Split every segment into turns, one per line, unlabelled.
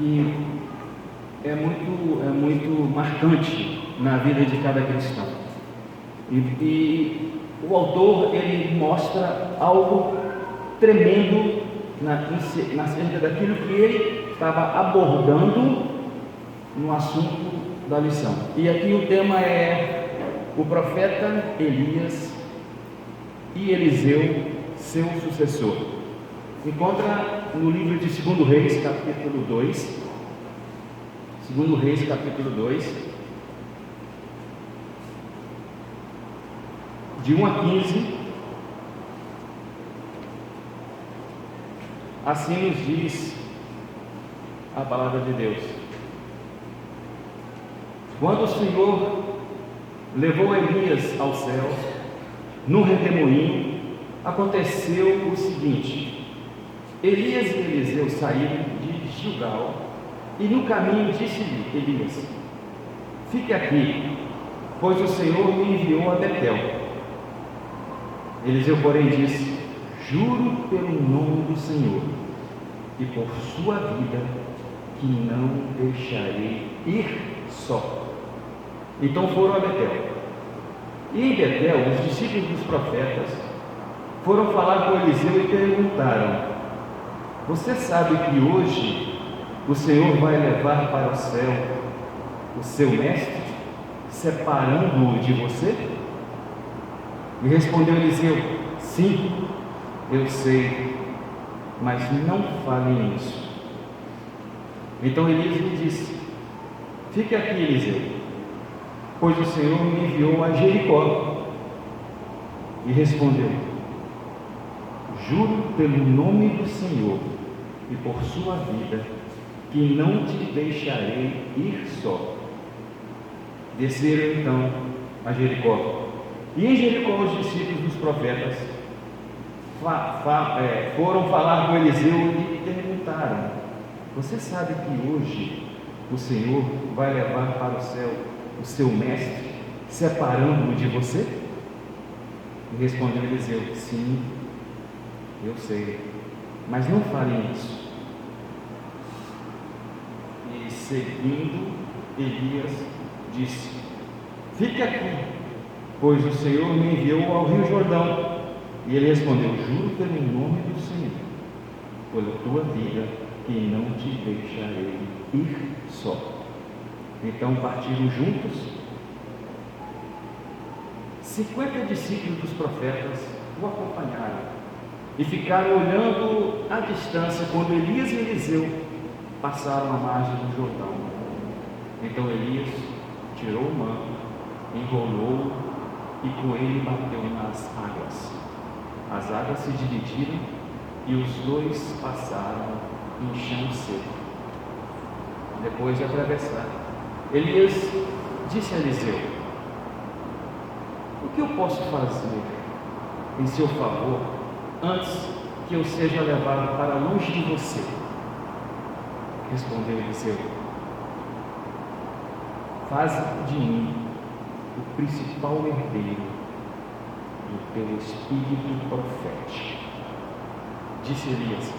que é muito marcante na vida de cada cristão. E o autor, ele mostra algo tremendo na cerca daquilo que ele estava abordando no assunto da lição. E aqui o tema é o profeta Elias e Eliseu, seu sucessor. Encontra no livro de 2 Reis, capítulo 2. 2 Reis, capítulo 2, de 1 a 15. Assim nos diz a palavra de Deus. Quando o Senhor levou Elias ao céu, no redemoinho, aconteceu o seguinte: Elias e Eliseu saíram de Gilgal, e no caminho disse-lhe Elias: fique aqui, pois o Senhor me enviou a Betel. Eliseu, porém, disse: juro pelo nome do Senhor e por sua vida, que não deixarei ir só. Então foram a Betel. E em Betel, os discípulos dos profetas foram falar com Eliseu e perguntaram: você sabe que hoje o Senhor vai levar para o céu o seu mestre, separando-o de você? E respondeu Eliseu: sim, eu sei, mas não falem isso. Então Elias lhe disse: fique aqui, Eliseu, pois o Senhor me enviou a Jericó. E respondeu: juro pelo nome do Senhor e por sua vida, que não te deixarei ir só. Desceram então a Jericó. E em Jericó os discípulos dos profetas foram falar com Eliseu e perguntaram: você sabe que hoje o Senhor vai levar para o céu o seu mestre, separando-o de você? E respondeu Eliseu: sim, eu sei, mas não falem isso. E seguindo, Elias disse: fique aqui, pois o Senhor me enviou ao rio Jordão. E ele respondeu: juro pelo nome do Senhor, pela tua vida, que não te deixarei ir só. Então partiram juntos 50 discípulos dos profetas, o acompanharam e ficaram olhando à distância quando Elias e Eliseu passaram a margem do Jordão. Então Elias tirou o manto, enrolou e com ele bateu nas águas. As águas se dividiram e os dois passaram em chão seco. Depois de atravessar, Elias disse a Eliseu: o que eu posso fazer em seu favor antes que eu seja levado para longe de você? Respondeu Eliseu: faz de mim o principal herdeiro do teu espírito profético. Disse Elias: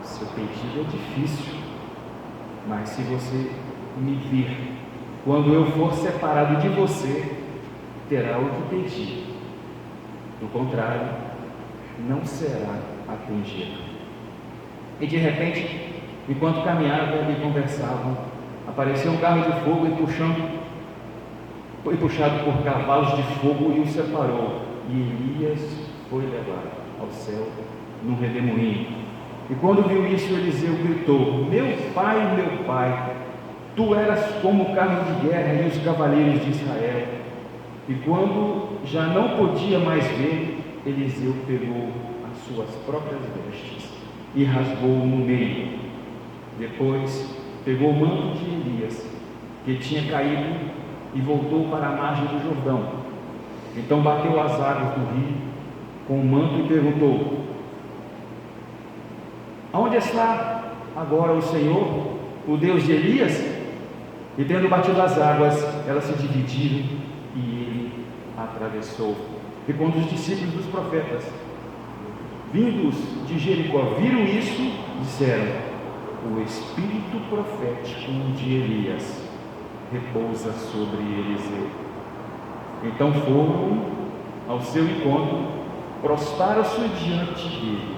seu pedido é difícil, mas se você me vir quando eu for separado de você, terá o que pedir. Do contrário, não será atendido. E de repente, enquanto caminhavam e conversavam, apareceu um carro de fogo foi puxado por cavalos de fogo e o separou. E Elias foi levado ao céu num redemoinho. E quando viu isso, Eliseu gritou: meu pai, tu eras como o carro de guerra e os cavaleiros de Israel. E quando já não podia mais ver, Eliseu pegou as suas próprias vestes e rasgou no meio. Depois pegou o manto de Elias, que tinha caído, e voltou para a margem do Jordão. Então bateu as águas do rio com o manto e perguntou: aonde está agora o Senhor, o Deus de Elias? E tendo batido as águas, elas se dividiram e ele atravessou. E quando os discípulos dos profetas, vindos de Jericó, viram isso, disseram: o espírito profético de Elias repousa sobre Eliseu. Então foram ao seu encontro, prostraram-se diante dele.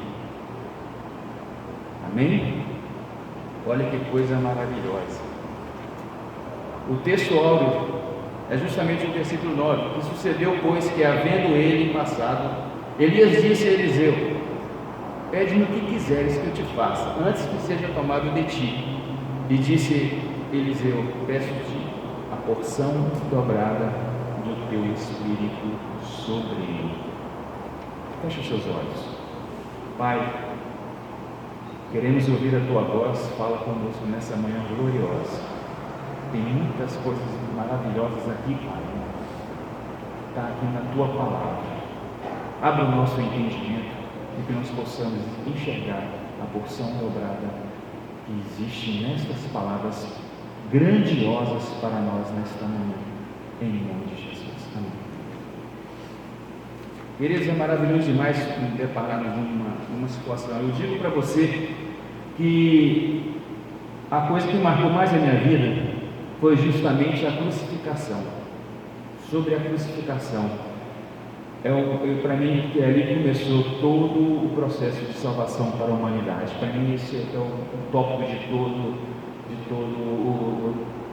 Amém? Olha que coisa maravilhosa. O texto áureo é justamente o versículo 9, que sucedeu, pois, que havendo ele passado, Elias disse a Eliseu: pede-me o que quiseres que eu te faça, antes que seja tomado de ti. E disse Eliseu: peço-te a porção dobrada do teu espírito sobre mim. Feche os seus olhos. Pai, queremos ouvir a tua voz, fala conosco nessa manhã gloriosa. Tem muitas coisas maravilhosas aqui, Pai. Está aqui na tua palavra. Abra o nosso entendimento e que nós possamos enxergar a porção dobrada que existe nestas palavras grandiosas para nós nesta manhã, em nome de Jesus. Amém. Queridos, é maravilhoso demais nos depararmos numa situação. Eu digo para você que a coisa que marcou mais a minha vida foi justamente a crucificação. Sobre a crucificação, para mim, que ali começou todo o processo de salvação para a humanidade. Para mim, esse é o tópico de todo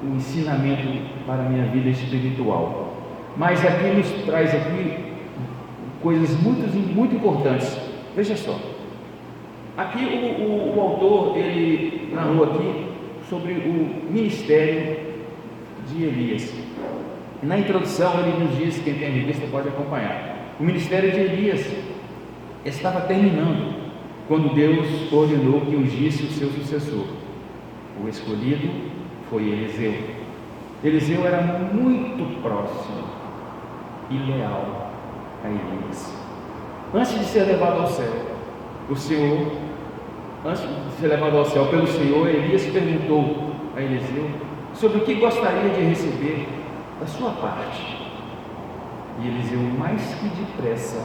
o ensinamento para a minha vida espiritual. Mas aqui nos traz aqui coisas muito importantes. Veja só, aqui o autor, ele narrou aqui sobre o ministério de Elias. Na introdução ele nos diz, quem tem a revista pode acompanhar, o ministério de Elias estava terminando quando Deus ordenou que ungisse o seu sucessor. O escolhido foi Eliseu. Eliseu era muito próximo e leal a Elias. Antes de ser levado ao céu, pelo Senhor, Elias perguntou a Eliseu sobre o que gostaria de receber da sua parte. E Eliseu, mais que depressa,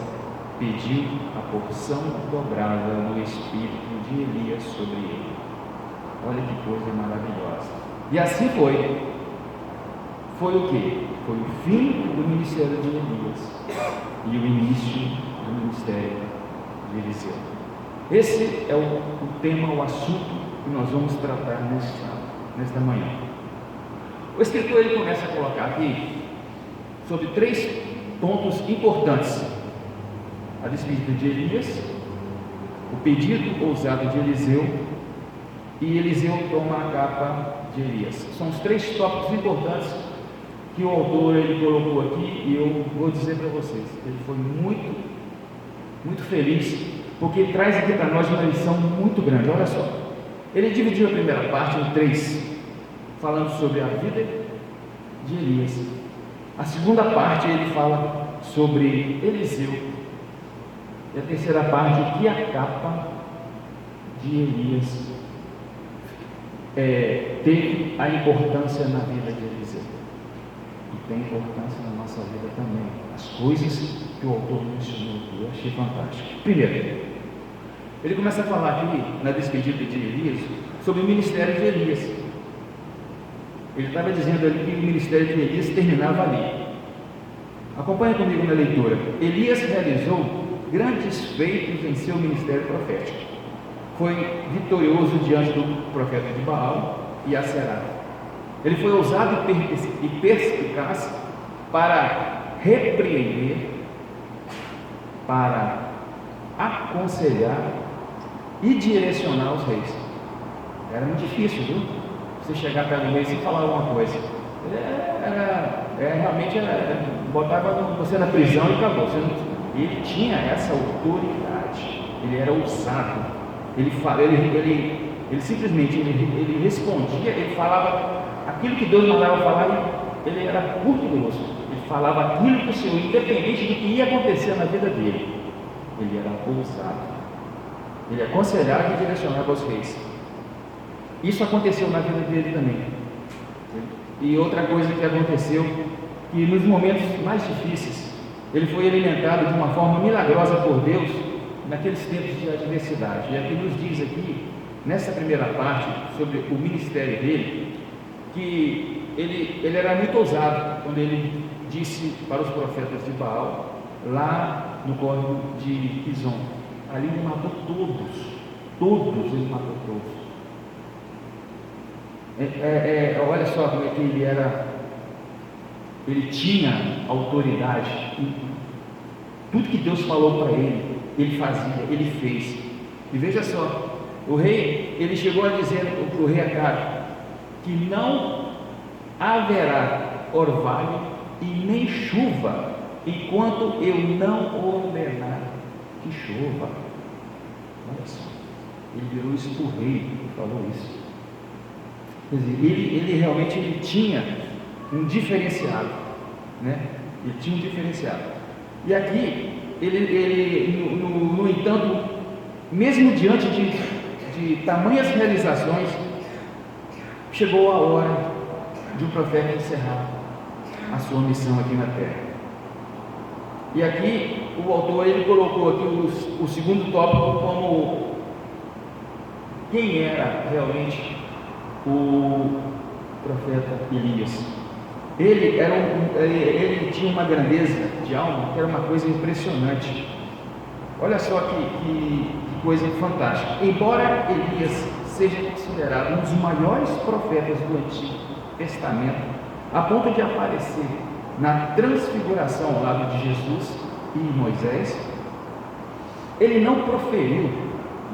pediu a porção dobrada do espírito de Elias sobre ele. Olha que coisa maravilhosa. E assim foi. Foi o quê? Foi o fim do ministério de Elias e o início do ministério de Eliseu. Esse é o tema, o assunto que nós vamos tratar nesta manhã. O escritor ele começa a colocar aqui sobre 3 pontos importantes: a despedida de Elias, o pedido ousado de Eliseu e Eliseu toma a capa de Elias. São os 3 tópicos importantes que o autor ele colocou aqui, e eu vou dizer para vocês, ele foi muito feliz, porque ele traz aqui para nós uma lição muito grande. Olha só, ele dividiu a primeira parte em 3, falando sobre a vida de Elias. A segunda parte ele fala sobre Eliseu, e a terceira parte, o que a capa de Elias teve a importância na vida de Eliseu, e tem importância na nossa vida também. As coisas que o autor mencionou aqui, eu achei fantástico. Primeiro, ele começa a falar aqui na despedida de Elias sobre o ministério de Elias. Ele estava dizendo ali que o ministério de Elias terminava ali. Acompanhe comigo na leitura. Elias realizou grandes feitos em seu ministério profético. Foi vitorioso diante do profeta de Baal e Aserá. Ele foi ousado e perspicaz para repreender, para aconselhar e direcionar os reis. Era muito difícil, viu? Você chegar perto do rei e falar alguma coisa. Realmente botava você na prisão e acabou. Ele tinha essa autoridade. Ele era ousado. Ele simplesmente ele respondia, ele falava aquilo que Deus mandava falar, e ele era curto e grosso. Ele falava aquilo que o Senhor, independente do que ia acontecer na vida dele. Ele era ousado. Ele aconselhava e direcionava os reis. Isso aconteceu na vida dele também. E outra coisa que aconteceu, que nos momentos mais difíceis, ele foi alimentado de uma forma milagrosa por Deus naqueles tempos de adversidade. E aqui nos diz aqui, nessa primeira parte, sobre o ministério dele, que ele era muito ousado quando ele disse para os profetas de Baal, lá no córrego de Pison. Ali ele matou todos ele matou todos. Olha só como é que ele era. Ele tinha autoridade. Tudo que Deus falou para ele, ele fazia, ele fez. E veja só, o rei, ele chegou a dizer para o rei Acabe que não haverá orvalho e nem chuva enquanto eu não ordenar que chova. Olha só, ele virou isso para o rei e falou isso. Quer dizer, ele realmente tinha um diferenciado, né? Ele tinha um diferenciado. E aqui, no entanto, mesmo diante de tamanhas realizações, chegou a hora de um profeta encerrar a sua missão aqui na terra. E aqui o autor ele colocou aqui o segundo tópico como quem era realmente o profeta Elias. Ele tinha uma grandeza de alma que era uma coisa impressionante. Olha só que coisa fantástica. Embora Elias seja considerado um dos maiores profetas do Antigo Testamento, a ponto de aparecer na transfiguração ao lado de Jesus e Moisés, ele não proferiu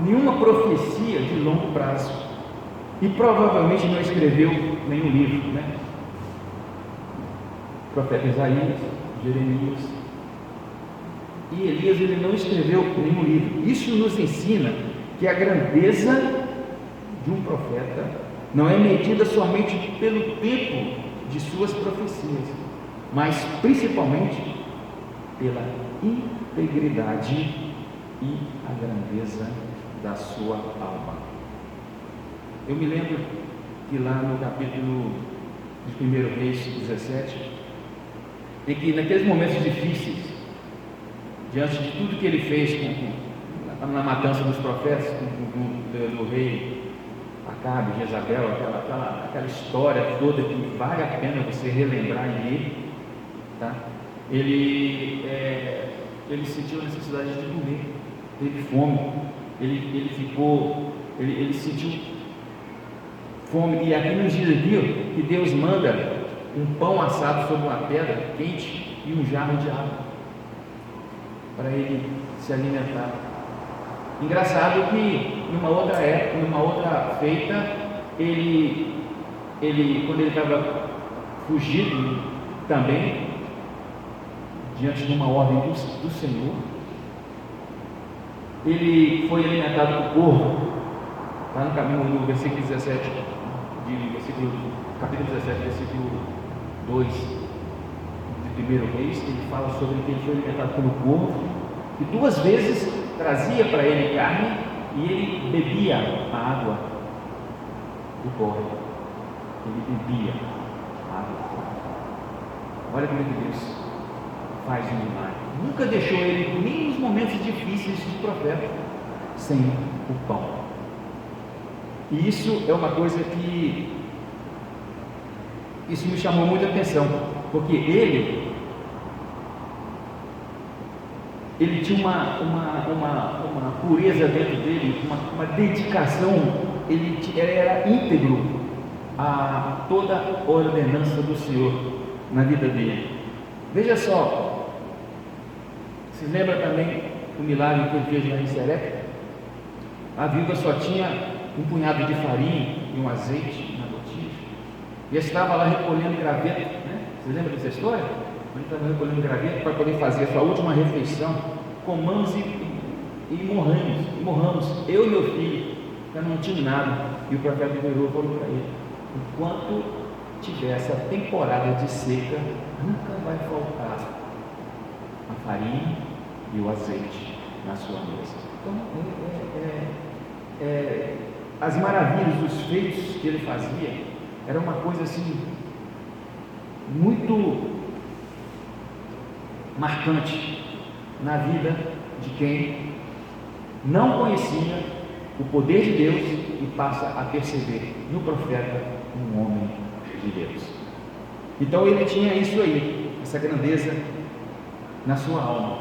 nenhuma profecia de longo prazo e provavelmente não escreveu nenhum livro, né? O profeta Isaías, Jeremias e Elias, ele não escreveu nenhum livro. Isso nos ensina que a grandeza de um profeta não é medida somente pelo tempo de suas profecias, mas principalmente pela integridade e a grandeza da sua alma. Eu me lembro que lá no capítulo de 1 Reis 17, em que naqueles momentos difíceis, diante de tudo que ele fez na matança dos profetas, do rei Acabe, Jezabel, aquela história toda que vale a pena você relembrar e ler, tá? Ele sentiu a necessidade de comer, teve fome, ele sentiu fome, e aqui nos diz aqui que Deus manda um pão assado sobre uma pedra quente e um jarro de água para ele se alimentar. Engraçado que numa outra época, numa outra feita, quando ele estava fugido também, diante de uma ordem do Senhor, ele foi alimentado por corvo. Lá no caminho, no versículo 17, capítulo 17, versículo 2 de 1 Reis, ele fala sobre que ele foi alimentado pelo corvo, que 2 vezes trazia para ele carne e ele bebia a água do corvo. Ele bebia a água do corvo. Olha como é que Deus faz um milagre. Nunca deixou ele, nem nos momentos difíceis de profeta, sem o pão. E isso é uma coisa que isso me chamou muita atenção, porque ele tinha uma pureza dentro dele, uma dedicação, ele era íntegro a toda a ordenança do Senhor na vida dele. Veja só, se lembra também o milagre que ele fez lá em Serepta? A viúva só tinha um punhado de farinha e um azeite na botija, e estava lá recolhendo graveto, né? Você lembra dessa história? Ele estava recolhendo graveto para poder fazer a sua última refeição. Comamos e morramos, eu e meu filho, já não tinha nada. E o profeta virou e falou para ele: enquanto tiver essa temporada de seca, nunca vai faltar a farinha e o azeite na sua mesa. Então, as maravilhas, os feitos que ele fazia, era uma coisa assim, muito marcante na vida de quem não conhecia o poder de Deus e passa a perceber no profeta um homem de Deus. Então ele tinha isso aí, essa grandeza na sua alma.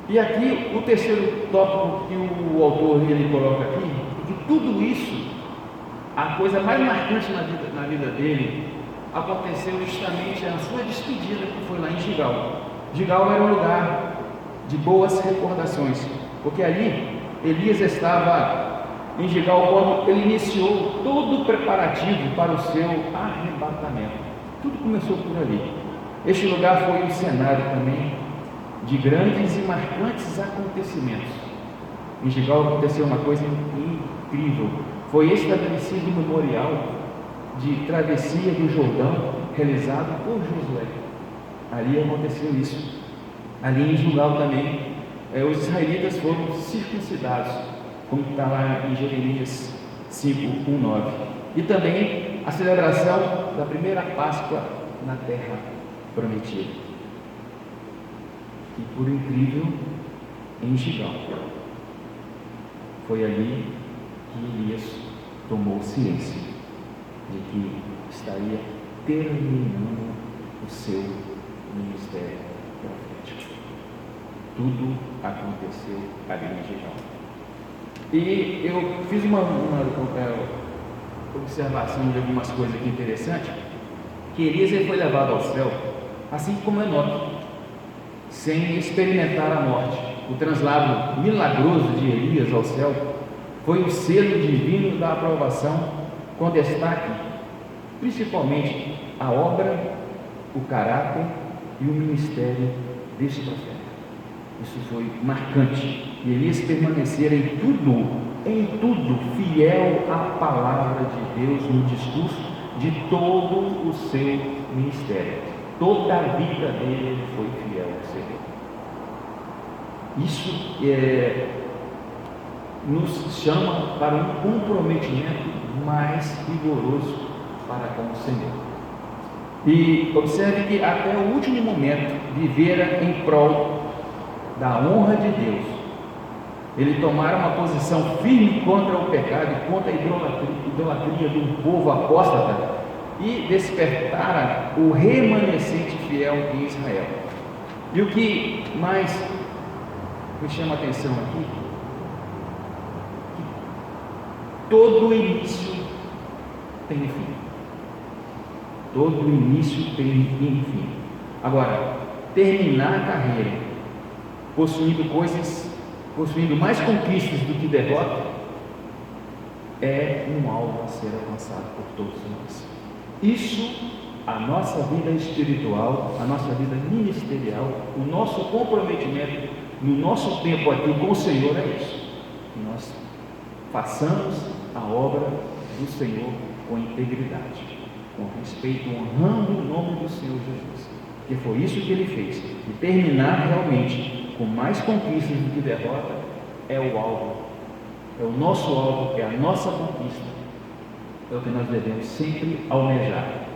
E aqui o terceiro tópico que o autor ele coloca aqui, de tudo isso, a coisa mais marcante na vida dele aconteceu justamente na sua despedida, que foi lá em Gigal. Gigal era um lugar de boas recordações, porque ali Elias estava em Gigal quando ele iniciou todo o preparativo para o seu arrebatamento. Tudo começou por ali. Este lugar foi o cenário também de grandes e marcantes acontecimentos. Em Gigal aconteceu uma coisa incrível. Foi estabelecido um memorial de travessia do Jordão realizado por Josué. Ali aconteceu isso. Ali em Gigal também os israelitas foram circuncidados, como está lá em Jeremias 5:1-9. E também a celebração da primeira Páscoa na terra prometida. E por incrível, em Gigal, foi ali que Elias tomou ciência de que estaria terminando o seu ministério profético. Tudo aconteceu ali em Gigal. E eu fiz uma observação de algumas coisas aqui interessantes, que Elias ele foi levado ao céu, assim como Enoque, sem experimentar a morte. O translado milagroso de Elias ao céu foi o selo divino da aprovação, com destaque principalmente a obra, o caráter e o ministério deste profeta. Isso foi marcante. E Elias permanecera em tudo fiel à palavra de Deus no discurso de todo o seu ministério. Toda a vida dele foi fiel ao Senhor. Isso nos chama para um comprometimento mais rigoroso para com o Senhor. E observe que até o último momento vivera em prol da honra de Deus. Ele tomara uma posição firme contra o pecado e contra a idolatria do povo apóstata e despertara o remanescente fiel em Israel. E o que mais me chama a atenção aqui, que todo início tem fim. Todo início tem fim. Agora, terminar a carreira possuindo mais conquistas do que derrota, é um alvo a ser alcançado por todos nós. Isso, a nossa vida espiritual, a nossa vida ministerial, o nosso comprometimento no nosso tempo aqui com o Senhor é isso. Que nós façamos a obra do Senhor com integridade, com respeito, honrando o nome do Senhor Jesus. Que foi isso que ele fez. E terminar realmente com mais conquistas do que derrota é o alvo, é o nosso alvo, é a nossa conquista, é o que nós devemos sempre almejar.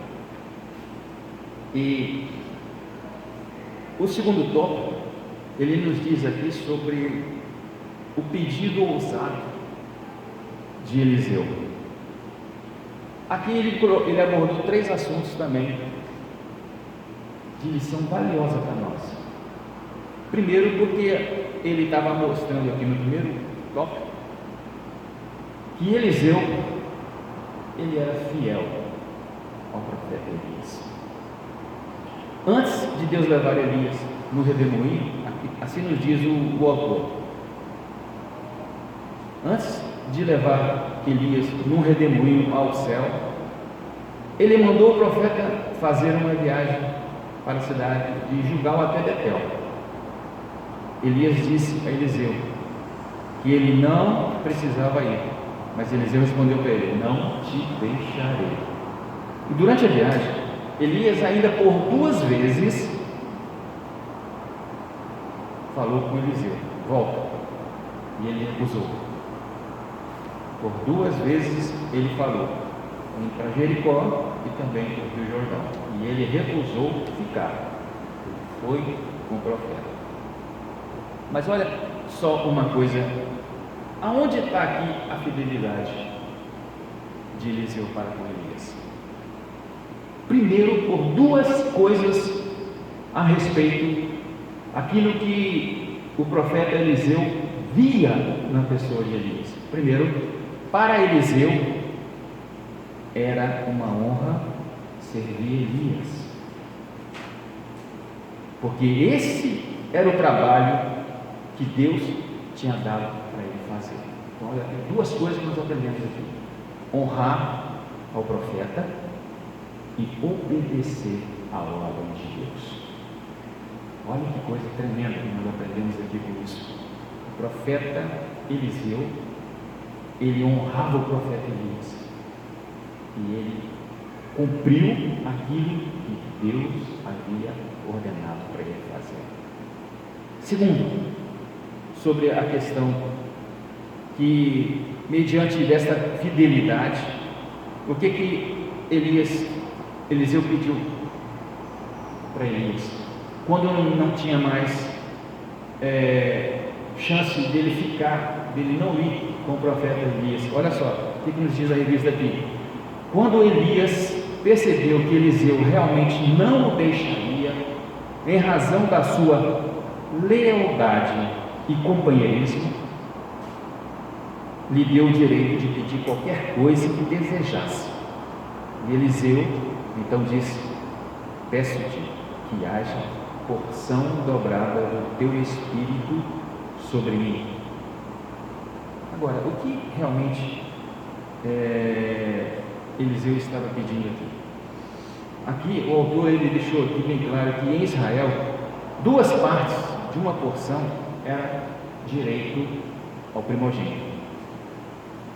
E o segundo tópico, ele nos diz aqui sobre o pedido ousado de Eliseu. Aqui ele abordou 3 assuntos também de lição valiosa para nós. Primeiro, porque ele estava mostrando aqui no primeiro tópico que Eliseu ele era fiel ao profeta Elias. Antes de Deus levar Elias no redemoinho, assim nos diz o autor, antes de levar Elias no redemoinho ao céu, ele mandou o profeta fazer uma viagem para a cidade de Gilgal até Betel. Elias disse a Eliseu que ele não precisava ir, mas Eliseu respondeu para ele: não te deixarei. E durante a viagem, Elias ainda por 2 vezes falou com Eliseu: volta. E ele recusou. Por 2 vezes ele falou, para Jericó e também para o Rio Jordão, e ele recusou ficar. Ele foi com o profeta. Mas olha só uma coisa Aonde está aqui a fidelidade de Eliseu para com Elias? Primeiro, por duas coisas a respeito aquilo que o profeta Eliseu via na pessoa de Elias. Primeiro, para Eliseu era uma honra servir Elias, porque esse era o trabalho que Deus tinha dado para ele fazer. Então, olha, tem duas coisas que nós aprendemos aqui: honrar ao profeta e obedecer à ordem de Deus. Olha que coisa tremenda que nós aprendemos aqui com isso. O profeta Eliseu, ele honrava o profeta Elias, e ele cumpriu aquilo que Deus havia ordenado para ele fazer. Segundo, sobre a questão que, mediante desta fidelidade, o que Eliseu pediu para Elias, quando não tinha mais chance dele ficar, dele não ir com o profeta Elias. Olha só o que nos diz a revista aqui. Quando Elias percebeu que Eliseu realmente não o deixaria, em razão da sua lealdade e companheirismo, lhe deu o direito de pedir qualquer coisa que desejasse. E Eliseu então disse: peço-te que haja porção dobrada do teu espírito sobre mim. Agora, o que realmente Eliseu estava pedindo aqui? Aqui o autor ele deixou aqui bem claro que em Israel duas partes de uma porção era direito ao primogênito.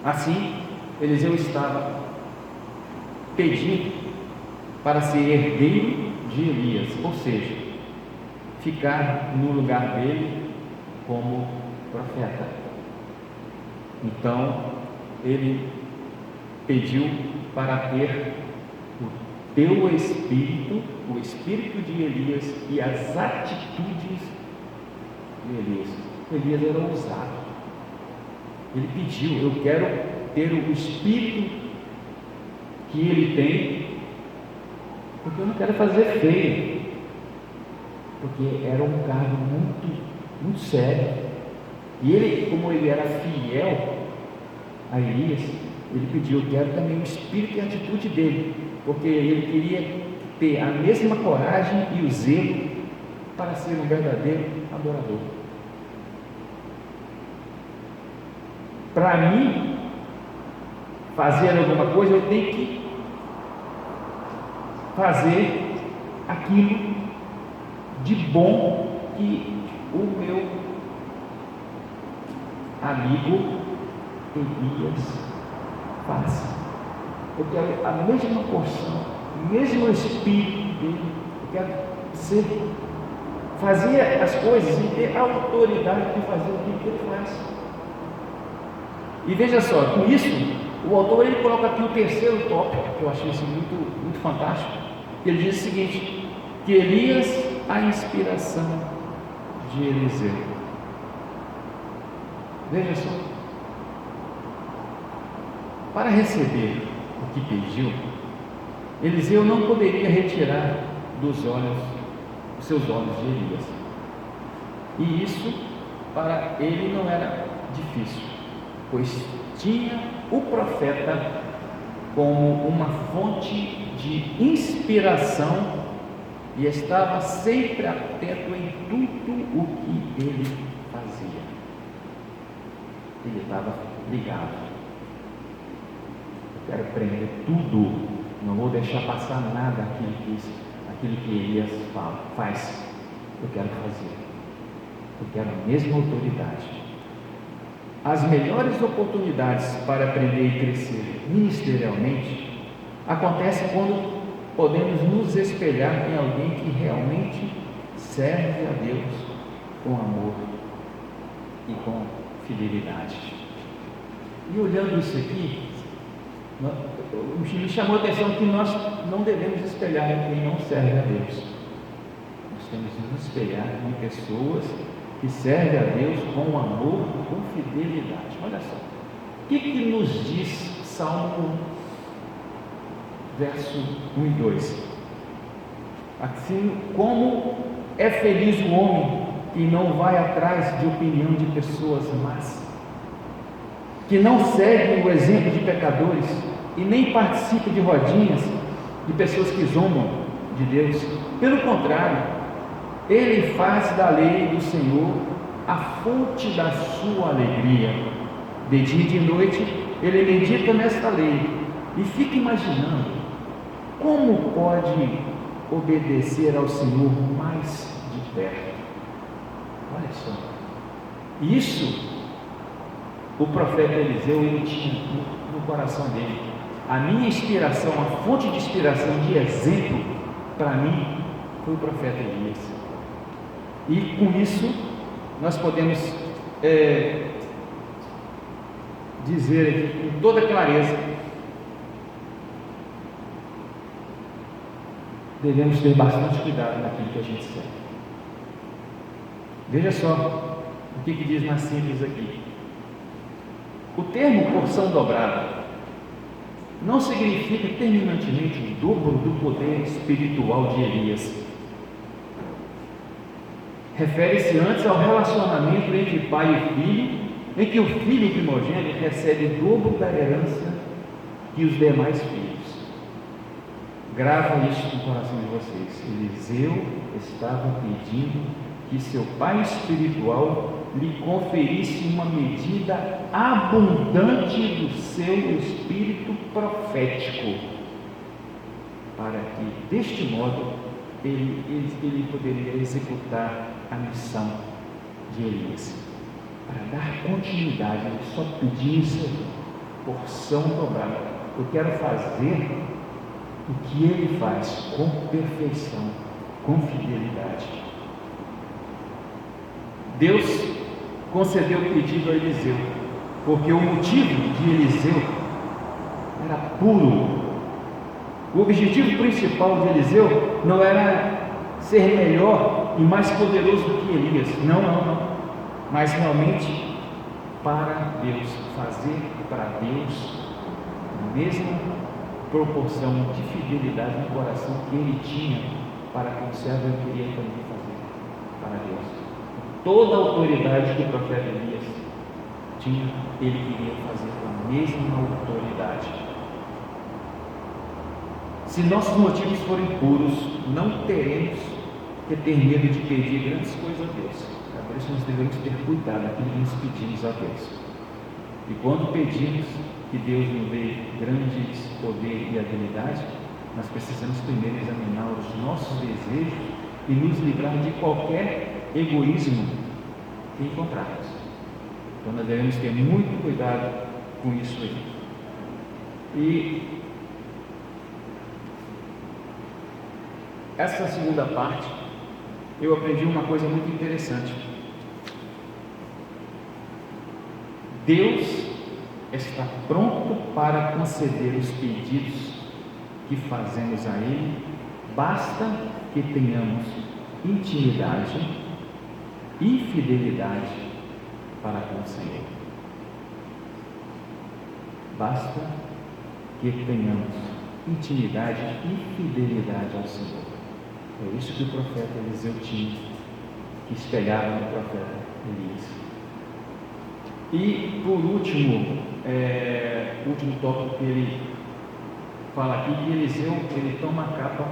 Assim, Eliseu estava pedindo para ser herdeiro de Elias, ou seja, ficar no lugar dele como profeta. Então, ele pediu para ter o teu espírito, o espírito de Elias e as atitudes de Elias. Elias era ousado. Ele pediu: eu quero ter o espírito que ele tem, porque eu não quero fazer feio, porque era um cargo muito sério. E ele, como ele era fiel a Elias, ele pediu: eu quero também o espírito e a atitude dele, porque ele queria ter a mesma coragem e o zelo para ser um verdadeiro adorador. Para mim fazer alguma coisa, eu tenho que fazer aquilo de bom que o meu amigo Elias faz. Eu quero a mesma porção, o mesmo espírito dele. Eu quero fazer as coisas e ter a autoridade de fazer o que ele faz. E veja só, com isso, o autor ele coloca aqui o terceiro tópico, que eu achei assim, muito fantástico. Ele diz o seguinte: que Elias, a inspiração de Eliseu. Veja só, para receber o que pediu, Eliseu não poderia retirar dos seus olhos de Elias, e isso para ele não era difícil, pois tinha o profeta como uma fonte de inspiração e estava sempre atento em tudo o que ele fazia. Ele estava ligado. Eu quero aprender tudo, não vou deixar passar nada aquilo que Elias faz. Eu quero fazer. Eu quero a mesma autoridade. As melhores oportunidades para aprender e crescer ministerialmente acontecem quando podemos nos espelhar em alguém que realmente serve a Deus com amor e com fidelidade. E olhando isso aqui, me chamou a atenção que nós não devemos espelhar em quem não serve a Deus. Nós temos que nos espelhar em pessoas que serve a Deus com amor e com fidelidade. Olha só, o que nos diz Salmo 1, verso 1 e 2? Assim, como é feliz o homem que não vai atrás de opinião de pessoas más, que não segue o exemplo de pecadores e nem participa de rodinhas de pessoas que zombam de Deus. Pelo contrário, ele faz da lei do Senhor a fonte da sua alegria. De dia e de noite ele medita nesta lei e fica imaginando como pode obedecer ao Senhor mais de perto. Olha só, isso o profeta Eliseu ele tinha no coração dele. A minha inspiração, a fonte de inspiração, de exemplo para mim foi o profeta Elias. E com isso nós podemos dizer aqui com toda clareza: devemos ter bastante cuidado naquilo que a gente segue. Veja só o que diz na síntese aqui. O termo porção dobrada não significa terminantemente o dobro do poder espiritual de Elias. Refere-se antes ao relacionamento entre pai e filho, em que o filho primogênito recebe o dobro da herança que os demais filhos. Grava isso no coração de vocês. Eliseu estava pedindo que seu pai espiritual lhe conferisse uma medida abundante do seu espírito profético, para que deste modo ele poderia executar a missão de Elias. Para dar continuidade, ele só pediu isso, porção dobrada. Eu quero fazer o que ele faz com perfeição, com fidelidade. Deus concedeu o pedido a Eliseu, porque o motivo de Eliseu era puro. O objetivo principal de Eliseu não era ser melhor e mais poderoso do que Elias, não, mas realmente para Deus, fazer para Deus a mesma proporção de fidelidade no coração que ele tinha para com o servo, ele queria também fazer para Deus. Toda a autoridade que o profeta Elias tinha, ele queria fazer com a mesma autoridade. Se nossos motivos forem puros, não teremos que ter medo de pedir grandes coisas a Deus. Por isso nós devemos ter cuidado naquilo que nos pedimos a Deus. E quando pedimos que Deus nos dê grandes poder e habilidade, nós precisamos primeiro examinar os nossos desejos e nos livrar de qualquer egoísmo que encontrarmos. Então nós devemos ter muito cuidado com isso aí. E essa segunda parte, eu aprendi uma coisa muito interessante. Deus está pronto para conceder os pedidos que fazemos a Ele, basta que tenhamos intimidade e fidelidade para com o Senhor. Basta que tenhamos intimidade e fidelidade ao Senhor. É isso que o profeta Eliseu tinha, que espelhava no profeta Elias. E por último, o último tópico que ele fala aqui, que Eliseu ele toma a capa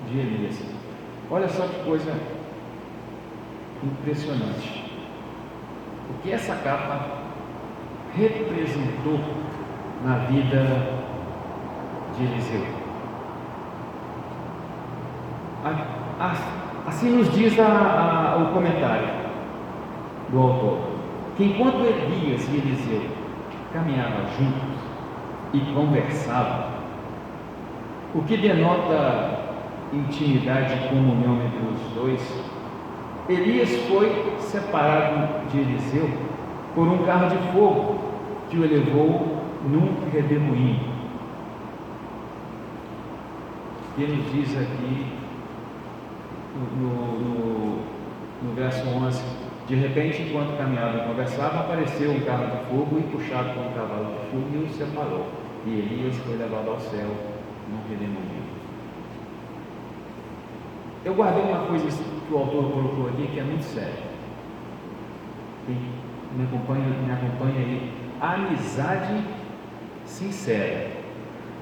de Elias. Olha só que coisa impressionante. O que essa capa representou na vida de Eliseu? Assim nos diz o comentário do autor, que enquanto Elias e Eliseu caminhavam juntos e conversavam, o que denota intimidade e comunhão entre os dois, Elias foi separado de Eliseu por um carro de fogo que o levou num redemoinho. Ele nos diz aqui no verso 11, De repente, enquanto caminhavam e conversavam, apareceu um carro de fogo e puxado por um cavalo de fogo e os separou. E Elias foi levado ao céu num redemoinho. Eu guardei uma coisa que o autor colocou aqui que é muito séria. Quem me acompanha aí. A amizade sincera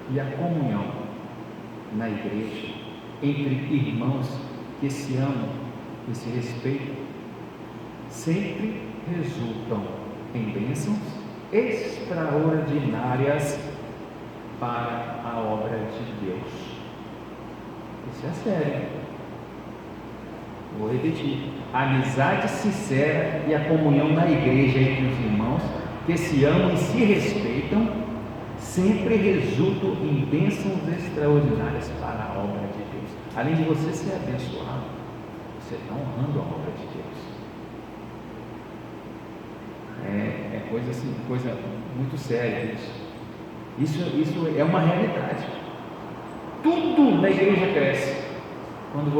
e a comunhão na igreja entre irmãos que se amam e se respeitam sempre resultam em bênçãos extraordinárias para a obra de Deus. Isso é sério. Vou repetir: a amizade sincera e a comunhão na igreja entre os irmãos que se amam e se respeitam sempre resultam em bênçãos extraordinárias para a obra de Deus. Além de você ser abençoado, você está honrando a obra de Deus. É coisa assim, coisa muito séria isso é uma realidade. Tudo na igreja cresce quando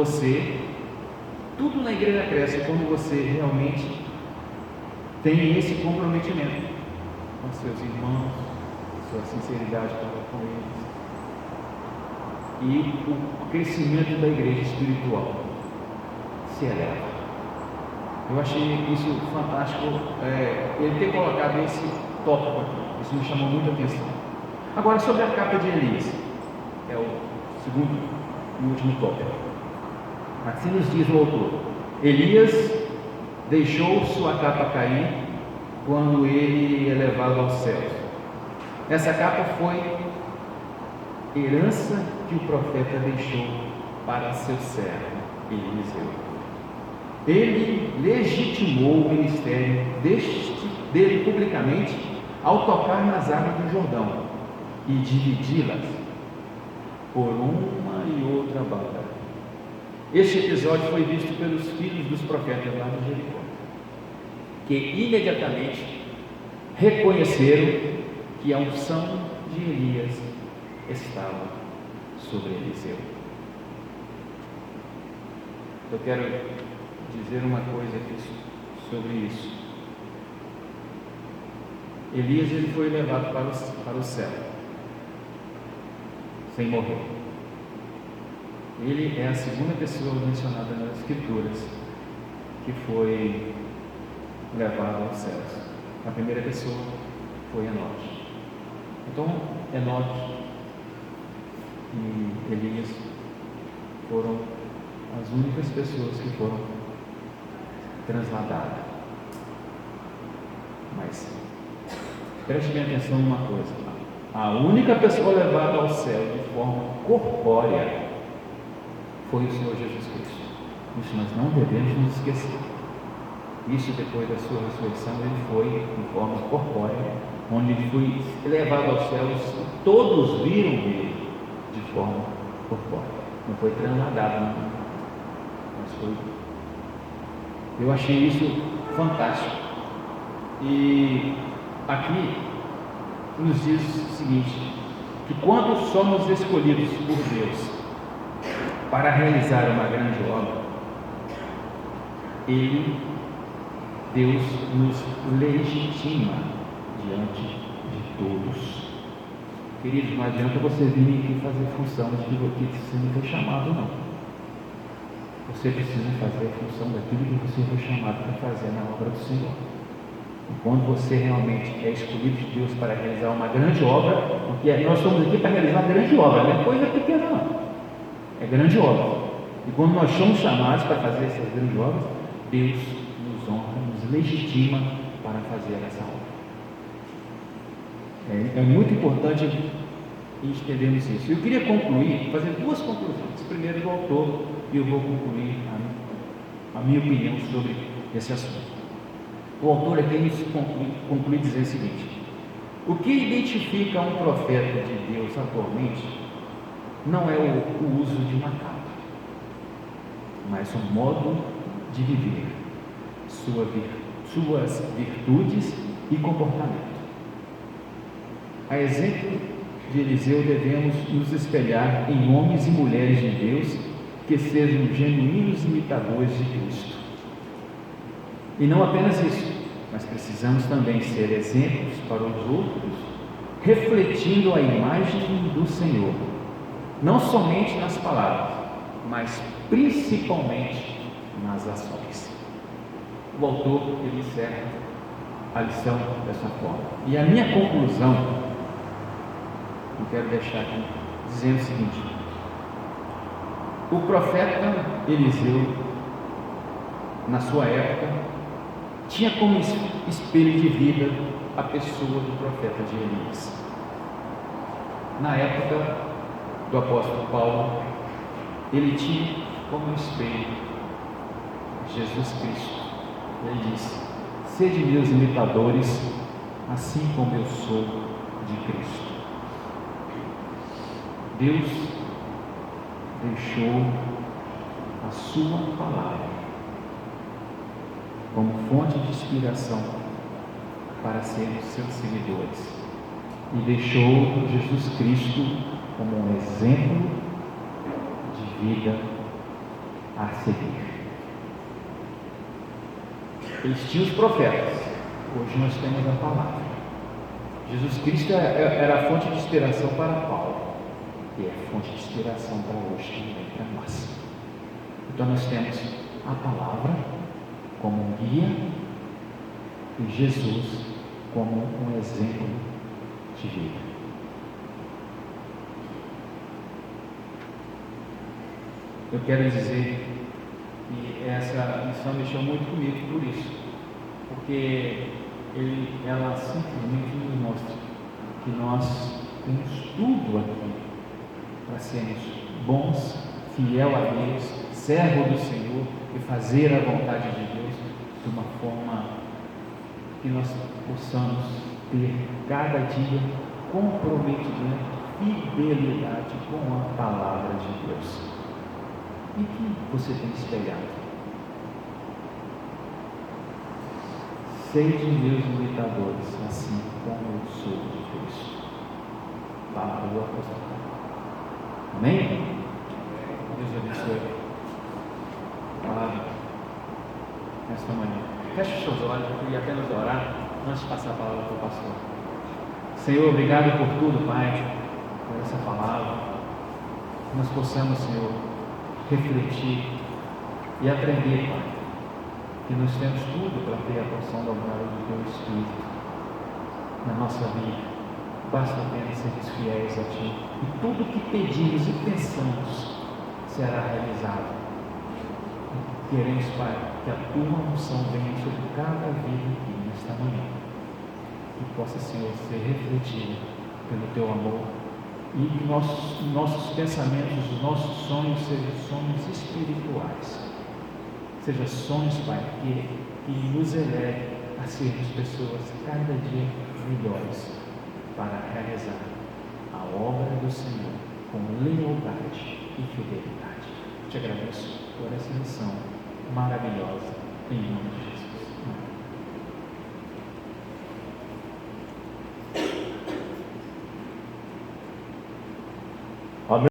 você realmente tem esse comprometimento com seus irmãos, sua sinceridade para com eles, e o crescimento da igreja espiritual se eleva. Eu achei isso fantástico, ele ter colocado esse tópico aqui. Isso me chamou muita atenção. Agora, sobre a capa de Elias, é o segundo e último tópico. Assim nos diz o autor: Elias deixou sua capa cair quando ele é levado aos céus. Essa capa foi herança que o profeta deixou para seu servo Eliseu. Ele legitimou o ministério dele publicamente ao tocar nas águas do Jordão e dividi-las por uma e outra banda. Este episódio foi visto pelos filhos dos profetas lá de Jericó, que imediatamente reconheceram que a unção de Elias estava sobre Eliseu. Eu quero dizer uma coisa aqui sobre isso. Elias ele foi levado para o céu sem morrer. Ele é a segunda pessoa mencionada nas Escrituras que foi levado aos céus. A primeira pessoa foi Enoque. Então, Enoque e Elias foram as únicas pessoas que foram transladadas. Mas preste bem atenção numa coisa: a única pessoa levada ao céu de forma corpórea foi o Senhor Jesus Cristo. Isso nós não devemos nos esquecer. Isso, depois da sua ressurreição, ele foi em forma corpórea, onde ele foi levado aos céus. Todos viram ele de forma corpórea. Não foi transladado, não. Mas foi. Eu achei isso fantástico. E aqui nos diz o seguinte: que quando somos escolhidos por Deus para realizar uma grande obra, Deus nos legitima diante de todos. Queridos, não adianta você vir aqui fazer função de que você não foi chamado, não. Você precisa fazer a função daquilo que você foi chamado para fazer na obra do Senhor. E quando você realmente é escolhido de Deus para realizar uma grande obra, porque nós estamos aqui para realizar uma grande obra, não é coisa pequena, não. É grande obra. E quando nós somos chamados para fazer essas grandes obras, Deus nos honra, nos legitima para fazer essa obra. É muito importante entendermos isso. Eu queria concluir, fazer duas conclusões. Primeiro do autor, e eu vou concluir a minha opinião sobre esse assunto. O autor aqui nos conclui dizendo o seguinte: o que identifica um profeta de Deus atualmente não é o uso de uma capa, mas o modo de viver, suas virtudes e comportamento. A exemplo de Eliseu, devemos nos espelhar em homens e mulheres de Deus que sejam genuínos imitadores de Cristo. E não apenas isso, mas precisamos também ser exemplos para os outros, refletindo a imagem do Senhor, não somente nas palavras, mas principalmente nas ações. O autor, ele encerra a lição dessa forma. E a minha conclusão, eu quero deixar aqui, dizendo o seguinte: o profeta Eliseu, na sua época, tinha como espelho de vida a pessoa do profeta de Elias. Na época do apóstolo Paulo, ele tinha como espelho Jesus Cristo. Ele disse: sede meus imitadores, assim como eu sou de Cristo. Deus deixou a sua palavra como fonte de inspiração para sermos seus seguidores, e deixou Jesus Cristo como um exemplo de vida a seguir. Eles tinham os profetas, hoje nós temos a palavra. Jesus Cristo era a fonte de inspiração para Paulo, e é fonte de inspiração para hoje também, para nós. Então nós temos a palavra como um guia e Jesus como um exemplo de vida. Eu quero dizer que essa lição mexeu muito comigo por isso, porque ela simplesmente nos mostra que nós temos tudo aqui para sermos bons, fiel a Deus, servo do Senhor e fazer a vontade de Deus de uma forma que nós possamos ter cada dia comprometimento, fidelidade com a palavra de Deus. E que você tem espelhado? Sede meus imitadores, assim como eu sou de Cristo. Palavra do apóstolo. Amém? Deus abençoe. Palavra nesta manhã. Feche os seus olhos, eu queria apenas orar antes de passar a palavra para o pastor. Senhor, obrigado por tudo, Pai, por essa palavra. Que nós possamos, Senhor, refletir e aprender, Pai, que nós temos tudo para ter a porção da glória do Teu Espírito na nossa vida. Basta apenas sermos fiéis a Ti, e tudo que pedimos e pensamos será realizado. Queremos, Pai, que a Tua unção venha sobre cada vida aqui nesta manhã, e possa, Senhor, ser refletida pelo Teu amor, e que nossos pensamentos, os nossos sonhos sejam sonhos espirituais, sejam sonhos, Pai, que nos eleve a sermos pessoas cada dia melhores para realizar a obra do Senhor com lealdade e fidelidade. Te agradeço por essa missão maravilhosa, em nome de Jesus.